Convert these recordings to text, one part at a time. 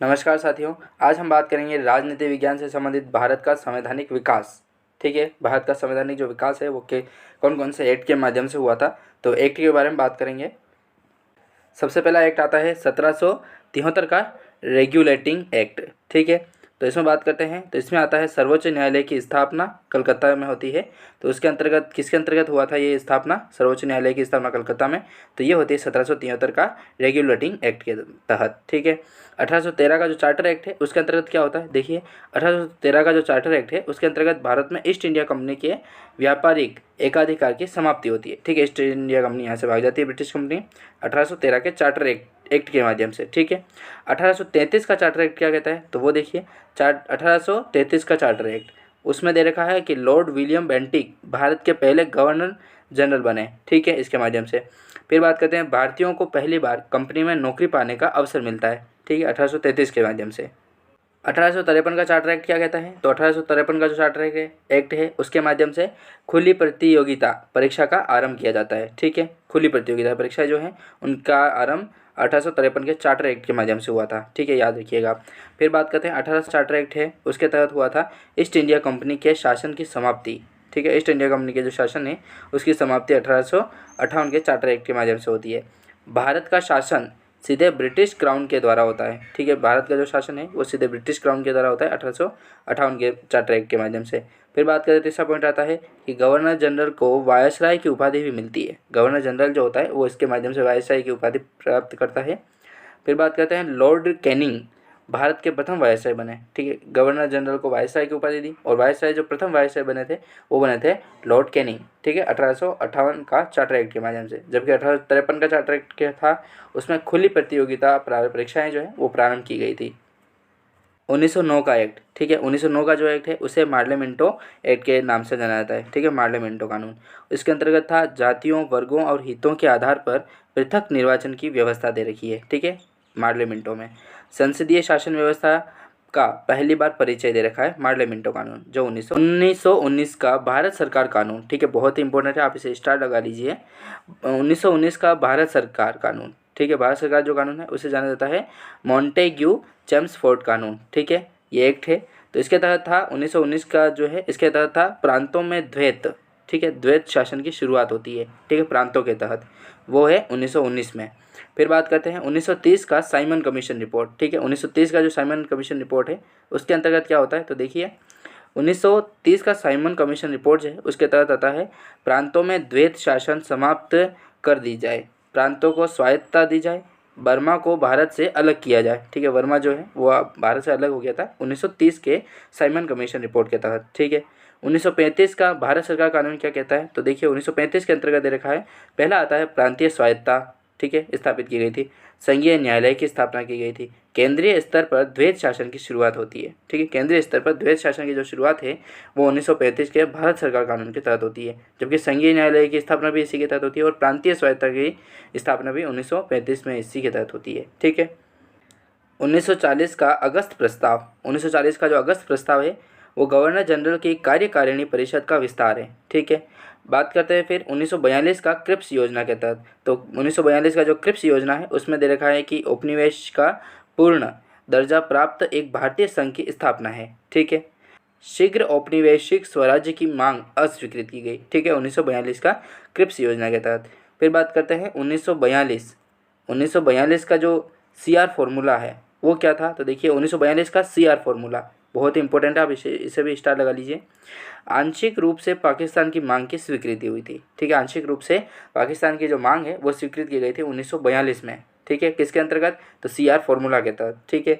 नमस्कार साथियों, आज हम बात करेंगे राजनीति विज्ञान से संबंधित भारत का संवैधानिक विकास। ठीक है, भारत का संवैधानिक जो विकास है वो के कौन कौन से एक्ट के माध्यम से हुआ था, तो एक्ट के बारे में बात करेंगे। सबसे पहला एक्ट आता है 1773 का रेगुलेटिंग एक्ट। ठीक है, तो इसमें बात करते हैं तो इसमें आता है सर्वोच्च न्यायालय की स्थापना कलकत्ता में होती है। तो उसके अंतर्गत किसके अंतर्गत हुआ था ये स्थापना, सर्वोच्च न्यायालय की स्थापना कलकत्ता में, तो ये होती है 1773 का रेगुलेटिंग एक्ट के तहत। ठीक है, 1813 का जो चार्टर एक्ट है उसके अंतर्गत क्या होता है, देखिए 1813 का जो चार्टर एक्ट है उसके अंतर्गत भारत में ईस्ट इंडिया कंपनी के व्यापारिक एकाधिकार की समाप्ति होती है। ठीक है, ईस्ट इंडिया कंपनी यहाँ से भाग जाती है, ब्रिटिश कंपनी, 1813 के चार्टर एक्ट के माध्यम से। ठीक है, 1833 का चार्टर एक्ट क्या कहता है, तो वो देखिए 1833 का चार्टर एक्ट, उसमें दे रखा है कि लॉर्ड विलियम बेंटिक भारत के पहले गवर्नर जनरल बने। ठीक है, इसके माध्यम से फिर बात करते हैं भारतीयों को पहली बार कंपनी में नौकरी पाने का अवसर मिलता है। ठीक है, 1833 के माध्यम से। 1853 का चार्टर एक्ट क्या कहता है, तो 1853 का जो चार्टर एक्ट है उसके माध्यम से खुली प्रतियोगिता परीक्षा का आरंभ किया जाता है। ठीक है, खुली प्रतियोगिता परीक्षा जो है उनका आरंभ 1853 के चार्टर एक्ट के माध्यम से हुआ था। ठीक है, याद रखिएगा। फिर बात करते हैं 18 चार्टर एक्ट है उसके तहत हुआ था ईस्ट इंडिया कंपनी के शासन की समाप्ति। ठीक है, ईस्ट इंडिया कंपनी के जो शासन है उसकी समाप्ति 1858 के चार्टर एक्ट के माध्यम से होती है। भारत का शासन सीधे ब्रिटिश क्राउन के द्वारा होता है। ठीक है, भारत का जो शासन है वो सीधे ब्रिटिश क्राउन के द्वारा होता है 1858 के चार्टर एक्ट के माध्यम से। फिर बात करें तीसरा पॉइंट आता है कि गवर्नर जनरल को वायसराय की उपाधि भी मिलती है। गवर्नर जनरल जो होता है वो इसके माध्यम से वायसराय की उपाधि प्राप्त करता है। फिर बात करते हैं लॉर्ड कैनिंग भारत के प्रथम वायसराय बने। ठीक है, गवर्नर जनरल को वायसराय की उपाधि दी और वायसराय जो प्रथम वायसराय बने थे वो बने थे लॉर्ड कैनिंग। ठीक है, 1858 का चार्टर एक्ट के माध्यम से। जबकि 1853 का चार्टर एक्ट क्या था, उसमें खुली प्रतियोगिता परीक्षाएं जो है वो प्रारंभ की गई थी। 1909 का एक्ट, ठीक है, 1909 का जो एक्ट है उसे मार्लेमेंटो एक्ट के नाम से जाना जाता है। ठीक है, मार्लेमेंटो कानून, इसके अंतर्गत था जातियों, वर्गों और हितों के आधार पर पृथक निर्वाचन की व्यवस्था दे रखी है। ठीक है, मार्लेमेंटो में संसदीय शासन व्यवस्था का पहली बार परिचय दे रखा है मार्लेमेंटो कानून, जो 1919 का भारत सरकार कानून। ठीक है, बहुत ही इंपॉर्टेंट है, आप इसे स्टार लगा लीजिए। 1919 का भारत सरकार कानून। ठीक है, भारत सरकार जो कानून है उसे जाना जाता है मॉन्टेग्यू चेम्सफोर्ड कानून। ठीक है, ये एक्ट है, तो इसके तहत था 1919 का जो है, इसके तहत था प्रांतों में द्वैत। ठीक है, द्वैत शासन की शुरुआत होती है। ठीक है, प्रांतों के तहत, वो है 1919 में। फिर बात करते हैं 1930 का साइमन कमीशन रिपोर्ट। ठीक है, 1930 का जो साइमन कमीशन रिपोर्ट है उसके अंतर्गत क्या होता है, तो देखिए 1930 का साइमन कमीशन रिपोर्ट जो है उसके तहत आता है प्रांतों में द्वैत शासन समाप्त कर दी जाए, प्रांतों को स्वायत्तता दी जाए, बर्मा को भारत से अलग किया जाए। ठीक है, बर्मा जो है वो भारत से अलग हो गया था 1930 के साइमन कमीशन रिपोर्ट के तहत। ठीक है, 1935 का भारत सरकार कानून क्या कहता है, तो देखिए 1935 के अंतर्गत दे रखा है, पहला आता है प्रांतीय स्वायत्तता। ठीक है, स्थापित की गई थी, संघीय न्यायालय की स्थापना की गई थी, केंद्रीय स्तर पर द्वैत शासन की शुरुआत होती है। ठीक है, केंद्रीय स्तर पर द्वैत शासन की जो शुरुआत है वो 1935 के भारत सरकार कानून के तहत होती है, जबकि संघीय न्यायालय की स्थापना भी इसी के तहत होती है और प्रांतीय स्वायत्तता की स्थापना भी 1935 में इसी के तहत होती है। ठीक है, 1940 का अगस्त प्रस्ताव, 1940 का जो अगस्त प्रस्ताव है वो गवर्नर जनरल की कार्यकारिणी परिषद का विस्तार है। ठीक है, बात करते हैं फिर 1942 का क्रिप्स योजना के तहत। तो 1942 का जो क्रिप्स योजना है उसमें दे रखा है कि उपनिवेश का पूर्ण दर्जा प्राप्त एक भारतीय संघ की स्थापना है। ठीक है, शीघ्र औपनिवेशिक स्वराज्य की मांग अस्वीकृत की गई। ठीक है, 1942 का क्रिप्स योजना के तहत। फिर बात करते हैं 1942 का जो CR फॉर्मूला है वो क्या था, तो देखिए 1942 का CR फॉर्मूला बहुत ही इंपॉर्टेंट है, आप इसे भी स्टार लगा लीजिए। आंशिक रूप से पाकिस्तान की मांग की स्वीकृति हुई थी। ठीक है, आंशिक रूप से पाकिस्तान की जो मांग है वो स्वीकृत की गई थी 1942 में। ठीक है, किसके अंतर्गत, तो CR फॉर्मूला के तहत। ठीक है,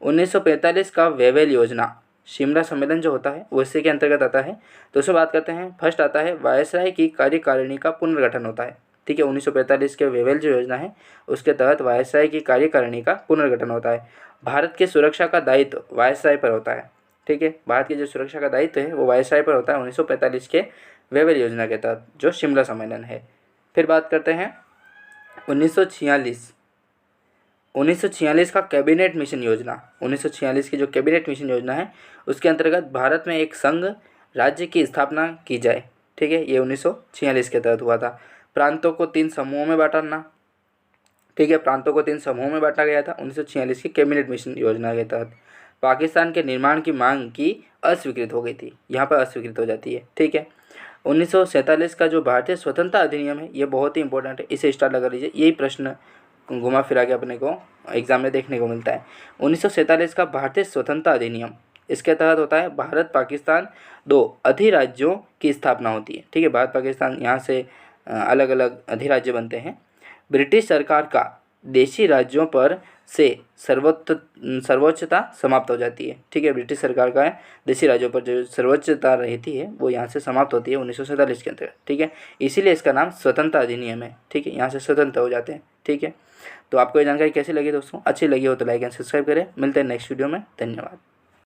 1945 का वेवेल योजना, शिमला सम्मेलन जो होता है वो इसी के अंतर्गत आता है। तो उसमें बात करते हैं, फर्स्ट आता है वायसराय की कार्यकारिणी का पुनर्गठन होता है। ठीक है, 1945 के वेवेल जो योजना है उसके तहत वायसराय की कार्यकारिणी का पुनर्गठन होता है। भारत के सुरक्षा का दायित्व वायसराय पर होता है। ठीक है, भारत की जो सुरक्षा का दायित्व है वो वायसराय पर होता है 1945 के वेवेल योजना के तहत, जो शिमला सम्मेलन है। फिर बात करते हैं 1946 का कैबिनेट मिशन योजना। 1946 की जो कैबिनेट मिशन योजना है उसके अंतर्गत भारत में एक संघ राज्य की स्थापना की जाए। ठीक है, ये 1946 के तहत हुआ था। प्रांतों को 3 समूहों में बांटना, ठीक है। प्रांतों को 3 समूहों में बांटा गया था 1946 की कैबिनेट मिशन योजना के तहत। पाकिस्तान के निर्माण की मांग की अस्वीकृत हो गई थी, यहाँ पर अस्वीकृत हो जाती है। ठीक है। 1947 का जो भारतीय स्वतंत्रता अधिनियम है ये बहुत ही इंपॉर्टेंट है, इसे स्टार लगा लीजिए, यही प्रश्न घुमा फिरा के अपने को एग्जाम में देखने को मिलता है। 1947 का भारतीय स्वतंत्रता अधिनियम, इसके तहत होता है भारत पाकिस्तान 2 अधिराज्यों की स्थापना होती है। ठीक है। भारत पाकिस्तान यहाँ से अलग अलग अधिराज्य बनते हैं। ब्रिटिश सरकार का देशी राज्यों पर से सर्वोच्चता समाप्त हो जाती है। ठीक है। ब्रिटिश सरकार का देशी राज्यों पर जो सर्वोच्चता रहती है वो यहाँ से समाप्त होती है 1947 के अंतर्गत। ठीक है। इसीलिए इसका नाम स्वतंत्रता अधिनियम है। ठीक है। यहाँ से स्वतंत्र हो जाते हैं। ठीक है। तो आपको ये जानकारी कैसी लगी दोस्तों? अच्छी लगी हो तो लाइक एंड सब्सक्राइब करें। मिलते हैं नेक्स्ट वीडियो में। धन्यवाद।